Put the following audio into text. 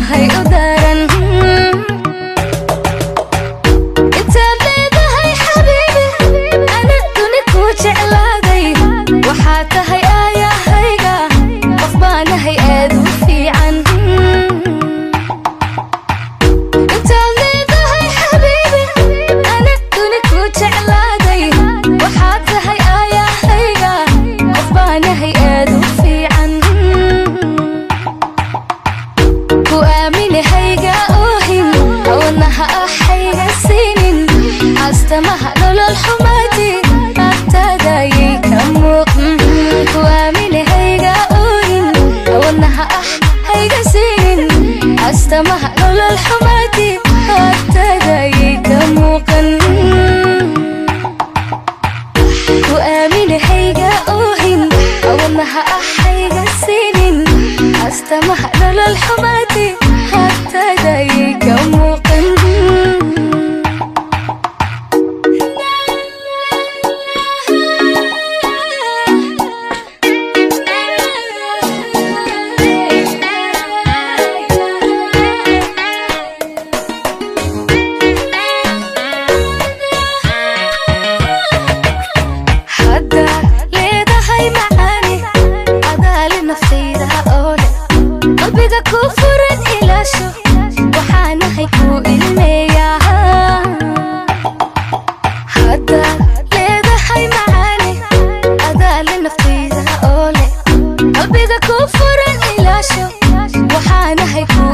tahay u daran intaad leedahay xabiibi ana duni ku jeclaaday waxaa tahay aayahayga qof baanahay aad u fiican intaad leedahay xabiibi ana duni ku jeclaaday waxaa tahay aayahayga qof baanahay aad u fiican ku aaminahayga oohin wadnaha ahayga siinin astamaha nolol xumaati agtaadayay ka muuqan ku aaminahayga oohin wadnaha ahayga siinin astamaha nolol xumaati agtaadayay ka muuqan ku aaminahayga oohin wadnaha ahayga siinin astamaha nolol xumaati agtaadayay ka muuqan qalbiga ku furan ilaasho waxaanahay ku ilmeeyaa haddaad leedahay macaani adaali naftayda oo leh qalbiga ku furan ilaasho waxaanahay ku